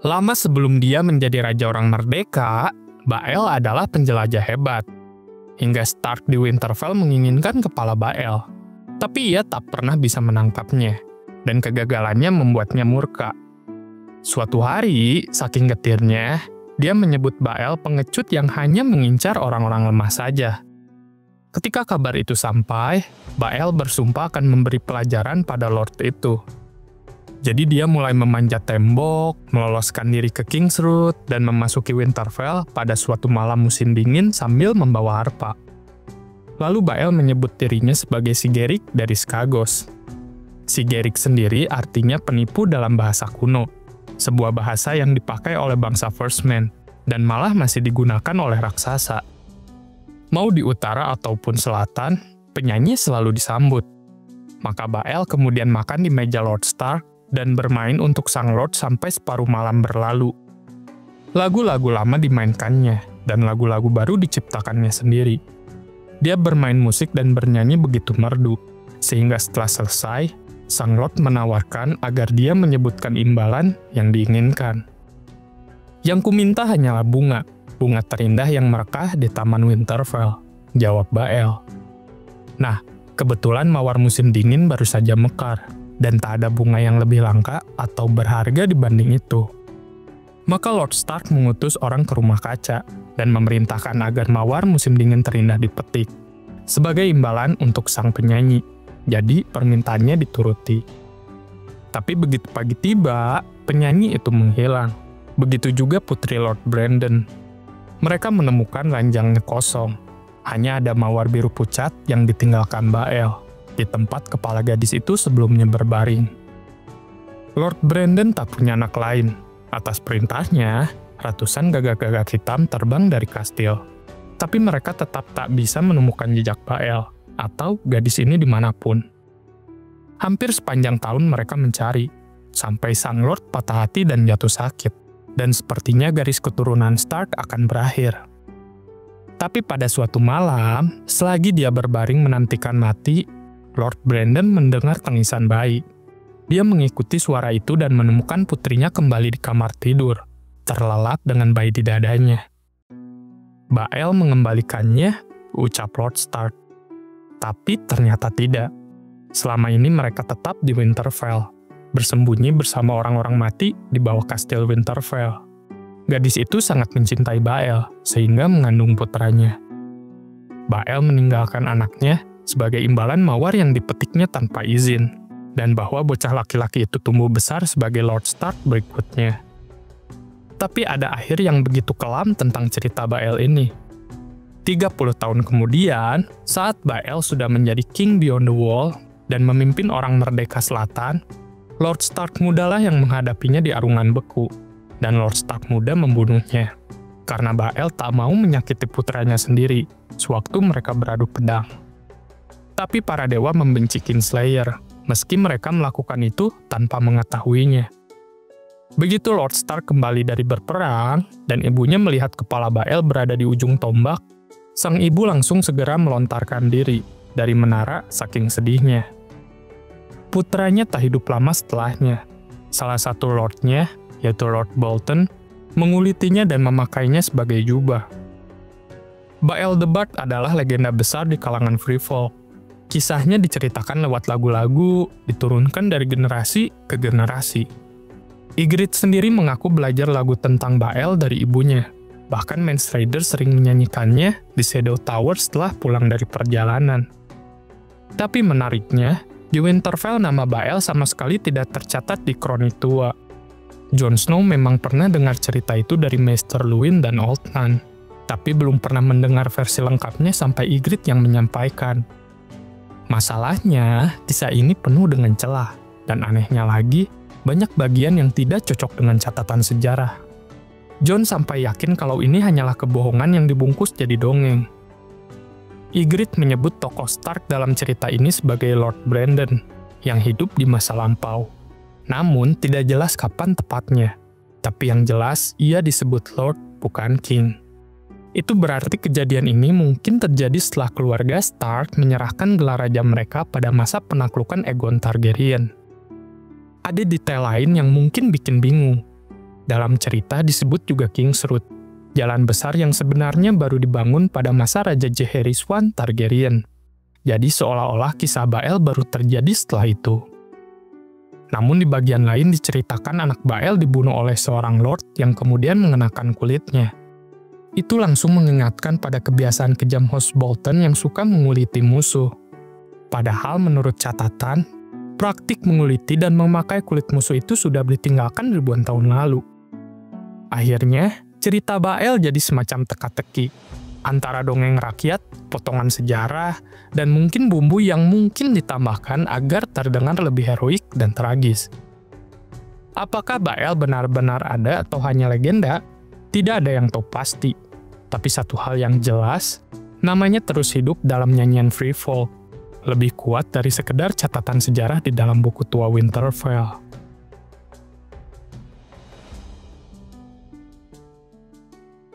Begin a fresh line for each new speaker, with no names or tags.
Lama sebelum dia menjadi raja orang merdeka, Bael adalah penjelajah hebat. Hingga Stark di Winterfell menginginkan kepala Bael. Tapi ia tak pernah bisa menangkapnya, dan kegagalannya membuatnya murka. Suatu hari, saking getirnya, dia menyebut Bael pengecut yang hanya mengincar orang-orang lemah saja. Ketika kabar itu sampai, Bael bersumpah akan memberi pelajaran pada Lord itu. Jadi dia mulai memanjat tembok, meloloskan diri ke Kingsroot, dan memasuki Winterfell pada suatu malam musim dingin sambil membawa harpa. Lalu Bael menyebut dirinya sebagai Sigerik dari Skagos. Sigerik sendiri artinya penipu dalam bahasa kuno, sebuah bahasa yang dipakai oleh bangsa First Men, dan malah masih digunakan oleh raksasa. Mau di utara ataupun selatan, penyanyi selalu disambut. Maka Bael kemudian makan di meja Lord Stark, dan bermain untuk sang Lord sampai separuh malam berlalu. Lagu-lagu lama dimainkannya, dan lagu-lagu baru diciptakannya sendiri. Dia bermain musik dan bernyanyi begitu merdu, sehingga setelah selesai, sang Lord menawarkan agar dia menyebutkan imbalan yang diinginkan. Yang kuminta hanyalah bunga terindah yang merekah di Taman Winterfell, jawab Bael. Nah, kebetulan mawar musim dingin baru saja mekar, dan tak ada bunga yang lebih langka atau berharga dibanding itu. Maka Lord Stark mengutus orang ke rumah kaca dan memerintahkan agar mawar musim dingin terindah dipetik, sebagai imbalan untuk sang penyanyi. Jadi permintaannya dituruti. Tapi begitu pagi tiba, penyanyi itu menghilang. Begitu juga putri Lord Brandon. Mereka menemukan ranjangnya kosong. Hanya ada mawar biru pucat yang ditinggalkan Bael di tempat kepala gadis itu sebelumnya berbaring. Lord Brandon tak punya anak lain. Atas perintahnya, ratusan gagak-gagak hitam terbang dari kastil. Tapi mereka tetap tak bisa menemukan jejak Bael atau gadis ini dimanapun. Hampir sepanjang tahun mereka mencari, sampai sang Lord patah hati dan jatuh sakit. Dan sepertinya garis keturunan Stark akan berakhir. Tapi pada suatu malam, selagi dia berbaring menantikan mati, Lord Brandon mendengar tangisan bayi. Dia mengikuti suara itu dan menemukan putrinya kembali di kamar tidur, terlelap dengan bayi di dadanya. Bael mengembalikannya, ucap Lord Stark. Tapi ternyata tidak. Selama ini mereka tetap di Winterfell, bersembunyi bersama orang-orang mati di bawah kastil Winterfell. Gadis itu sangat mencintai Bael, sehingga mengandung putranya. Bael meninggalkan anaknya sebagai imbalan mawar yang dipetiknya tanpa izin, dan bahwa bocah laki-laki itu tumbuh besar sebagai Lord Stark berikutnya. Tapi ada akhir yang begitu kelam tentang cerita Bael ini. 30 tahun kemudian, saat Bael sudah menjadi King Beyond the Wall dan memimpin orang merdeka selatan, Lord Stark mudalah yang menghadapinya di arungan beku, dan Lord Stark muda membunuhnya, karena Bael tak mau menyakiti putranya sendiri sewaktu mereka beradu pedang. Tapi para dewa membenci Kingslayer, meski mereka melakukan itu tanpa mengetahuinya. Begitu Lord Stark kembali dari berperang, dan ibunya melihat kepala Bael berada di ujung tombak, sang ibu langsung segera melontarkan diri dari menara saking sedihnya. Putranya tak hidup lama setelahnya. Salah satu lordnya, yaitu Lord Bolton, mengulitinya dan memakainya sebagai jubah. Bael the Bard adalah legenda besar di kalangan Freefolk. Kisahnya diceritakan lewat lagu-lagu, diturunkan dari generasi ke generasi. Ygritte sendiri mengaku belajar lagu tentang Bael dari ibunya. Bahkan Mance Rayder sering menyanyikannya di Shadow Tower setelah pulang dari perjalanan. Tapi menariknya, di Winterfell nama Bael sama sekali tidak tercatat di Kronik Tua. Jon Snow memang pernah dengar cerita itu dari Maester Luwin dan Old Nan, tapi belum pernah mendengar versi lengkapnya sampai Ygritte yang menyampaikan. Masalahnya, kisah ini penuh dengan celah, dan anehnya lagi, banyak bagian yang tidak cocok dengan catatan sejarah. Jon sampai yakin kalau ini hanyalah kebohongan yang dibungkus jadi dongeng. Ygritte menyebut tokoh Stark dalam cerita ini sebagai Lord Brandon, yang hidup di masa lampau. Namun, tidak jelas kapan tepatnya. Tapi yang jelas, ia disebut Lord, bukan King. Itu berarti kejadian ini mungkin terjadi setelah keluarga Stark menyerahkan gelar raja mereka pada masa penaklukan Aegon Targaryen. Ada detail lain yang mungkin bikin bingung. Dalam cerita disebut juga King's Road, jalan besar yang sebenarnya baru dibangun pada masa Raja Jaehaerys I Targaryen. Jadi seolah-olah kisah Bael baru terjadi setelah itu. Namun di bagian lain diceritakan anak Bael dibunuh oleh seorang lord yang kemudian mengenakan kulitnya. Itu langsung mengingatkan pada kebiasaan kejam House Bolton yang suka menguliti musuh. Padahal menurut catatan, praktik menguliti dan memakai kulit musuh itu sudah ditinggalkan ribuan tahun lalu. Akhirnya, cerita Bael jadi semacam teka-teki antara dongeng rakyat, potongan sejarah, dan mungkin bumbu yang mungkin ditambahkan agar terdengar lebih heroik dan tragis. Apakah Bael benar-benar ada atau hanya legenda? Tidak ada yang tahu pasti. Tapi satu hal yang jelas, namanya terus hidup dalam nyanyian Freefall. Lebih kuat dari sekedar catatan sejarah di dalam buku tua Winterfell.